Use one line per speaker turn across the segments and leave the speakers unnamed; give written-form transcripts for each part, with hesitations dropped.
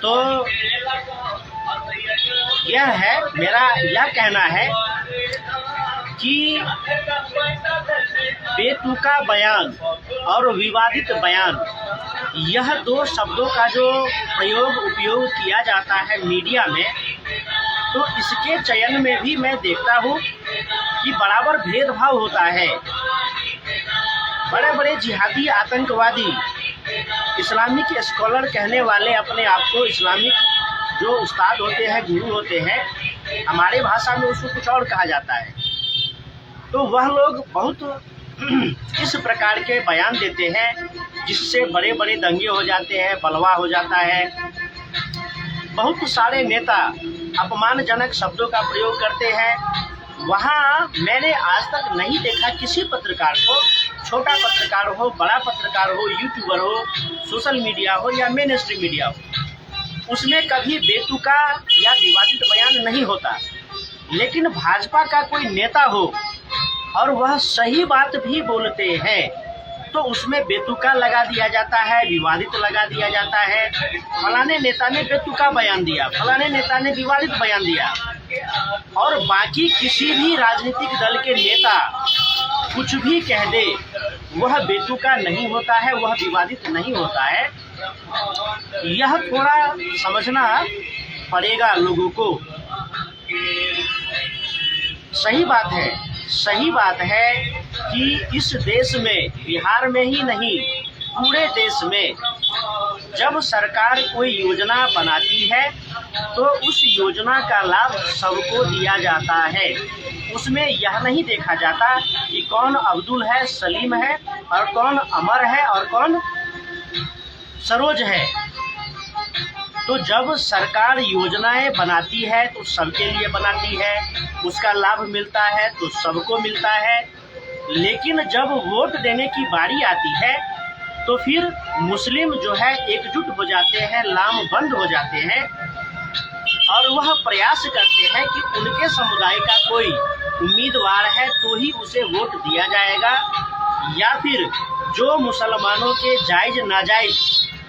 तो मेरा यह कहना है कि बेतुका बयान और विवादित बयान, यह दो शब्दों का जो उपयोग किया जाता है मीडिया में, तो इसके चयन में भी मैं देखता हूँ कि बराबर भेदभाव होता है। बड़े बड़े जिहादी आतंकवादी, इस्लामिक स्कॉलर कहने वाले अपने आप को इस्लामिक जो उस्ताद होते हैं, गुरु होते हैं, हमारे भाषा में उसको कुछ और कहा जाता है, तो वह लोग बहुत इस प्रकार के बयान देते हैं जिससे बड़े बड़े दंगे हो जाते हैं, बलवा हो जाता है। बहुत सारे नेता अपमानजनक शब्दों का प्रयोग करते हैं। वहाँ मैंने आज तक नहीं देखा किसी पत्रकार को, छोटा पत्रकार हो, बड़ा पत्रकार हो, यूट्यूबर हो, सोशल मीडिया हो या मेन स्ट्रीम मीडिया हो, उसमें कभी बेतुका या विवादित बयान नहीं होता। लेकिन भाजपा का कोई नेता हो और वह सही बात भी बोलते हैं तो उसमें बेतुका लगा दिया जाता है, विवादित लगा दिया जाता है। फलाने नेता ने बेतुका बयान दिया, फलाने नेता ने विवादित बयान दिया, और बाकी किसी भी राजनीतिक दल के नेता कुछ भी कह दे, वह बेतुका नहीं होता है, वह विवादित नहीं होता है। यह थोड़ा समझना पड़ेगा लोगों को। सही बात है कि इस देश में, बिहार में ही नहीं पूरे देश में, जब सरकार कोई योजना बनाती है तो उस योजना का लाभ सबको दिया जाता है। उसमें यह नहीं देखा जाता कि कौन अब्दुल है, सलीम है, और कौन अमर है और कौन सरोज है। तो जब सरकार योजनाएं बनाती है तो सबके लिए बनाती है, उसका लाभ मिलता है तो सबको मिलता है। लेकिन जब वोट देने की बारी आती है तो फिर मुस्लिम जो है एकजुट हो जाते हैं, लामबंद हो जाते हैं, और वह प्रयास करते हैं कि उनके समुदाय का कोई उम्मीदवार है तो ही उसे वोट दिया जाएगा, या फिर जो मुसलमानों के जायज नाजायज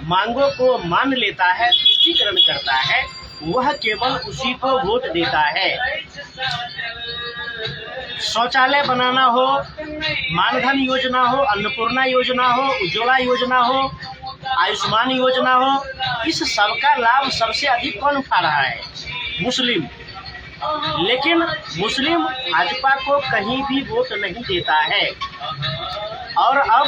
मांगों को मान लेता है, तुष्टीकरण करता है, वह केवल उसी को वोट देता है। शौचालय बनाना हो, मानधन योजना हो, अन्नपूर्णा योजना हो, उज्ज्वला योजना हो, आयुष्मान योजना हो, इस सब का लाभ सबसे अधिक कौन उठा रहा है? मुस्लिम। लेकिन मुस्लिम भाजपा को कहीं भी वोट नहीं देता है, और अब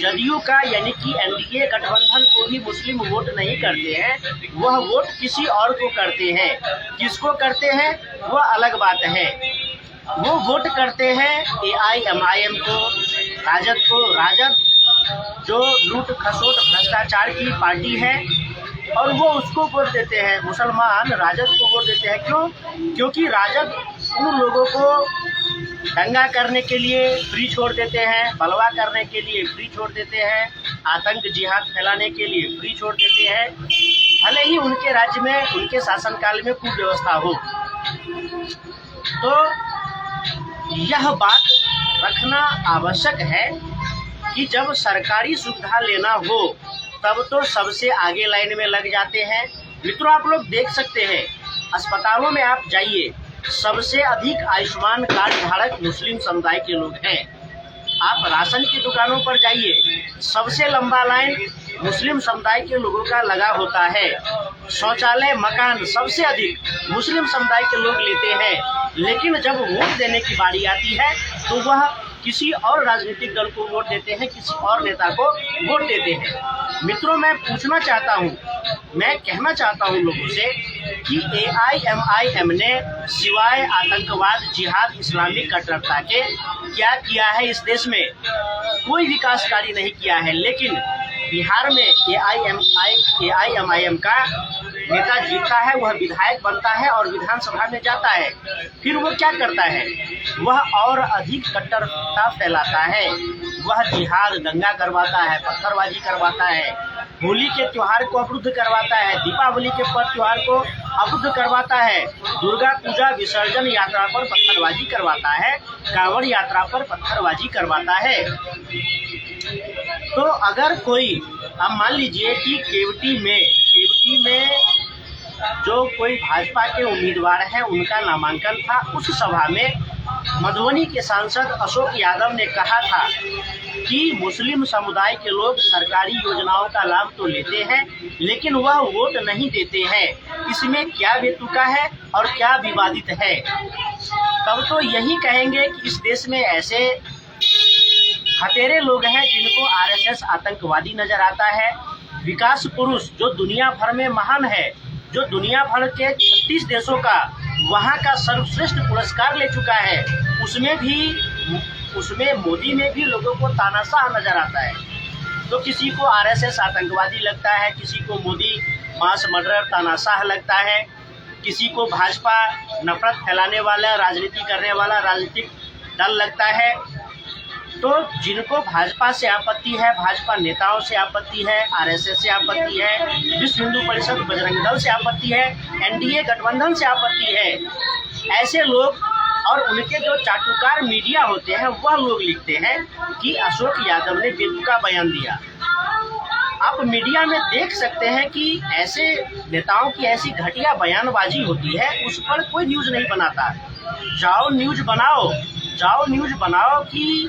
जदयू का यानी कि एनडीए गठबंधन को भी मुस्लिम वोट नहीं करते हैं, वह वोट किसी और को करते हैं। किसको करते हैं वह अलग बात है। वो वोट करते हैं AIMIM को, राजद को। राजद जो लूट खसोट भ्रष्टाचार की पार्टी है, और वो उसको वोट देते हैं। मुसलमान राजद को वोट देते हैं। क्यों? क्योंकि राजद उन लोगों को दंगा करने के लिए फ्री छोड़ देते हैं, बलवा करने के लिए फ्री छोड़ देते हैं, आतंक जिहाद फैलाने के लिए फ्री छोड़ देते हैं, भले ही उनके राज्य में, उनके शासनकाल में कुव्यवस्था हो। तो यह बात रखना आवश्यक है कि जब सरकारी सुविधा लेना हो तब तो सबसे आगे लाइन में लग जाते हैं। मित्रों, आप लोग देख सकते हैं, अस्पतालों में आप जाइए, सबसे अधिक आयुष्मान कार्ड धारक मुस्लिम समुदाय के लोग हैं। आप राशन की दुकानों पर जाइए, सबसे लंबा लाइन मुस्लिम समुदाय के लोगों का लगा होता है। शौचालय, मकान सबसे अधिक मुस्लिम समुदाय के लोग लेते हैं। लेकिन जब वोट देने की बारी आती है तो वह किसी और राजनीतिक दल को वोट देते हैं, किसी और नेता को वोट देते हैं। मित्रों, मैं पूछना चाहता हूँ, मैं कहना चाहता हूँ लोगों से कि AIMIM ने सिवाय आतंकवाद, जिहाद, इस्लामिक कट्टरता के क्या किया है इस देश में? कोई विकास कार्य नहीं किया है। लेकिन बिहार में AIMIM का नेता जीतता है, वह विधायक बनता है और विधानसभा में जाता है। फिर वो क्या करता है? वह और अधिक कट्टरता फैलाता है। वह जिहाद, दंगा करवाता है, पत्थरबाजी करवाता है, होली के त्योहार को अवरुद्ध करवाता है, दीपावली के पर्व त्योहार को अवरुद्ध करवाता है, दुर्गा पूजा विसर्जन यात्रा पर पत्थरबाजी करवाता है, कांवड़ यात्रा पर पत्थरबाजी करवाता है। तो अगर कोई, अब मान लीजिए कि केवटी में जो कोई भाजपा के उम्मीदवार हैं उनका नामांकन था, उस सभा में मधुबनी के सांसद अशोक यादव ने कहा था कि मुस्लिम समुदाय के लोग सरकारी योजनाओं का लाभ तो लेते हैं लेकिन वह वोट नहीं देते हैं। इसमें क्या बेतुका है और क्या विवादित है? तब तो यही कहेंगे कि इस देश में ऐसे हटेरे लोग हैं जिनको आरएसएस आतंकवादी नजर आता है। विकास पुरुष जो दुनिया भर में महान है, जो दुनिया भर के 36 देशों का वहाँ का सर्वश्रेष्ठ पुरस्कार ले चुका है, उसमें मोदी में भी लोगों को तानाशाह नजर आता है। तो किसी को आरएसएस आतंकवादी लगता है, किसी को मोदी मास मर्डरर तानाशाह लगता है, किसी को भाजपा नफरत फैलाने वाला राजनीति करने वाला राजनीतिक दल लगता है। तो जिनको भाजपा से आपत्ति है, भाजपा नेताओं से आपत्ति है, आरएसएस से आपत्ति है, विश्व हिंदू परिषद बजरंग दल से आपत्ति है, एनडीए गठबंधन से आपत्ति है, ऐसे लोग और उनके जो चाटुकार मीडिया होते हैं वह लोग लिखते हैं कि अशोक यादव ने बेतुका बयान दिया। आप मीडिया में देख सकते हैं कि ऐसे नेताओं की ऐसी घटिया बयानबाजी होती है, उस पर कोई न्यूज नहीं बनाता। जाओ न्यूज बनाओ कि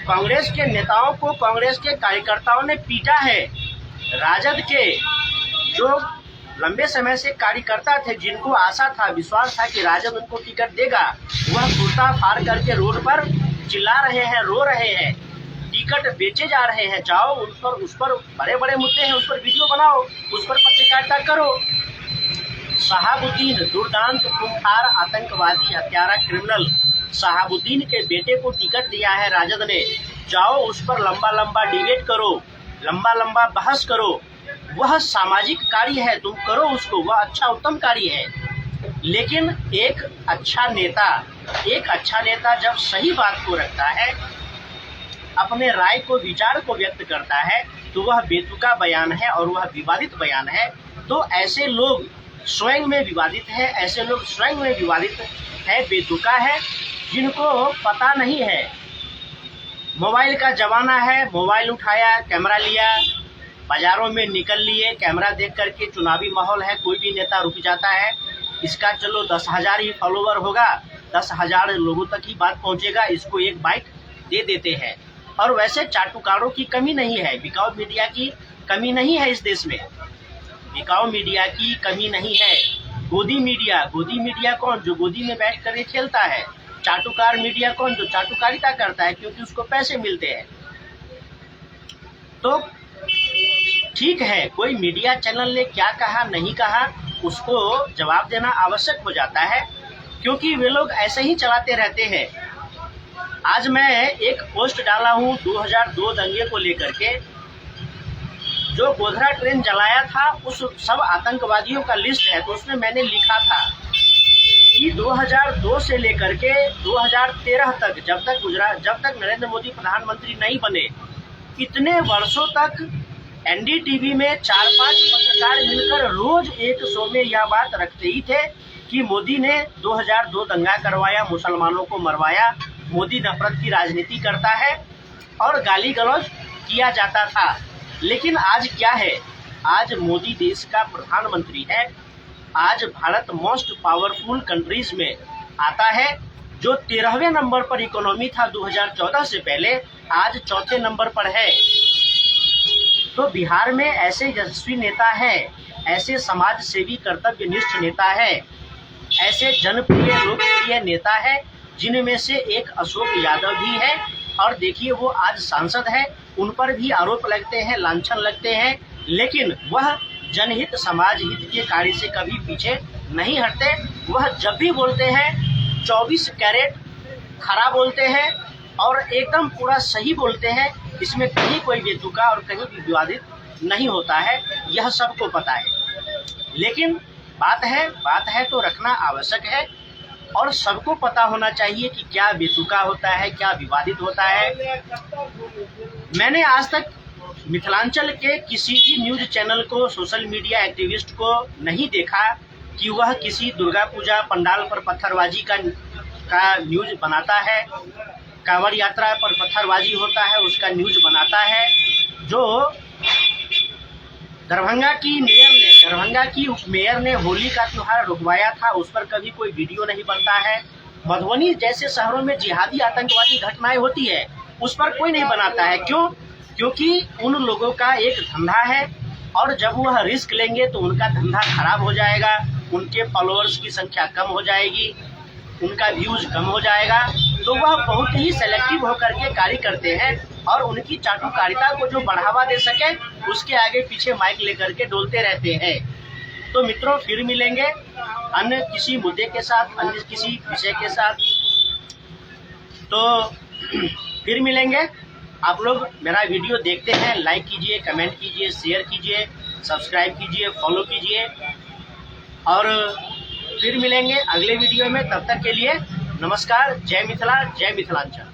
कांग्रेस के नेताओं को कांग्रेस के कार्यकर्ताओं ने पीटा है। राजद के जो लंबे समय से कार्यकर्ता थे, जिनको आशा था, विश्वास था कि राजद उनको टिकट देगा, वह कुर्ता फाड़ करके रोड पर चिल्ला रहे हैं, रो रहे हैं, टिकट बेचे जा रहे हैं। जाओ उस पर बड़े बड़े मुद्दे हैं, उस पर वीडियो बनाओ, उस पर पत्रकारिता करो। शहाबुद्दीन दुर्दांत खूंखार आतंकवादी हत्यारा क्रिमिनल शहाबुद्दीन के बेटे को टिकट दिया है राजद ने, जाओ उस पर लंबा डिबेट करो, लंबा बहस करो। वह सामाजिक कार्य है, तुम करो उसको, वह अच्छा उत्तम कार्य है। लेकिन एक अच्छा नेता जब सही बात को रखता है, अपने राय को, विचार को व्यक्त करता है, तो वह बेतुका बयान है और वह विवादित बयान है। तो ऐसे लोग स्वयं में विवादित है, बेतुका है, जिनको पता नहीं है। मोबाइल का जमाना है, मोबाइल उठाया, कैमरा लिया, बाजारों में निकल लिए, कैमरा देख करके, चुनावी माहौल है, कोई भी नेता रुक जाता है, इसका चलो 10,000 ही फॉलोवर होगा, 10,000 लोगों तक ही बात पहुंचेगा, इसको एक बाइट दे देते हैं। और वैसे चाटुकारों की कमी नहीं है, बिकाऊ मीडिया की कमी नहीं है इस देश में, बिकाऊ मीडिया की कमी नहीं है। गोदी मीडिया कौन? जो गोदी में बैठ कर खेलता है। चाटुकार मीडिया कौन? जो चाटुकारिता करता है, क्योंकि उसको पैसे मिलते हैं। तो ठीक है, कोई मीडिया चैनल ने क्या कहा नहीं कहा, उसको जवाब देना आवश्यक हो जाता है, क्योंकि वे लोग ऐसे ही चलाते रहते हैं। आज मैं एक पोस्ट डाला हूँ 2002 दंगे को लेकर के, जो गोधरा ट्रेन जलाया था उस सब आतंकवादियों का लिस्ट है। तो उसमें मैंने लिखा था कि 2002 से लेकर के 2013 तक, जब तक नरेंद्र मोदी प्रधानमंत्री नहीं बने, इतने वर्षों तक एनडीटीवी में 4-5 पत्रकार मिलकर रोज एक शो में यह बात रखते ही थे कि मोदी ने 2002 दंगा करवाया, मुसलमानों को मरवाया, मोदी नफरत की राजनीति करता है, और गाली गलौज किया जाता था। लेकिन आज क्या है? आज मोदी देश का प्रधानमंत्री है। आज भारत मोस्ट पावरफुल कंट्रीज में आता है, जो 13वें नंबर पर इकोनॉमी था 2014 से पहले, आज 4थे नंबर पर है। तो बिहार में ऐसे यशस्वी नेता हैं, ऐसे समाज सेवी कर्तव्यनिष्ठ नेता है, ऐसे जनप्रिय लोकप्रिय नेता है, जिनमें से एक अशोक यादव भी है। और देखिए, वो आज सांसद है, उन पर भी आरोप लगते हैं, लांछन लगते हैं, लेकिन वह जनहित समाज हित के कार्य से कभी पीछे नहीं हटते। वह जब भी बोलते हैं 24 कैरेट खरा बोलते हैं और एकदम पूरा सही बोलते हैं। इसमें कहीं कोई बेतुका और कहीं भी विवादित नहीं होता है, यह सबको पता है। लेकिन बात है तो रखना आवश्यक है, और सबको पता होना चाहिए कि क्या बेतुका होता है, क्या विवादित होता है। मैंने आज तक मिथिलांचल के किसी भी न्यूज चैनल को, सोशल मीडिया एक्टिविस्ट को नहीं देखा कि वह किसी दुर्गा पूजा पंडाल पर पत्थरबाजी का न्यूज बनाता है, कांवड़ यात्रा पर पत्थरबाजी होता है उसका न्यूज बनाता है। जो दरभंगा की मेयर ने होली का त्योहार रुकवाया था, उस पर कभी कोई वीडियो नहीं बनता है। मधुबनी जैसे शहरों में जिहादी आतंकवादी घटनाएं होती है, उस पर कोई नहीं बनाता है। क्यों? क्योंकि उन लोगों का एक धंधा है और जब वह रिस्क लेंगे तो उनका धंधा खराब हो जाएगा, उनके फॉलोअर्स की संख्या कम हो जाएगी, उनका व्यूज कम हो जाएगा। तो वह बहुत ही सेलेक्टिव होकर के कार्य करते हैं और उनकी चाटुकारिता को जो बढ़ावा दे सके उसके आगे पीछे माइक लेकर के डोलते रहते हैं। तो मित्रों, फिर मिलेंगे अन्य किसी मुद्दे के साथ, अन्य किसी विषय के साथ। तो फिर मिलेंगे। आप लोग मेरा वीडियो देखते हैं, लाइक कीजिए, कमेंट कीजिए, शेयर कीजिए, सब्सक्राइब कीजिए, फॉलो कीजिए और फिर मिलेंगे अगले वीडियो में। तब तक के लिए नमस्कार। जय मिथिला, जय मिथिलांचल।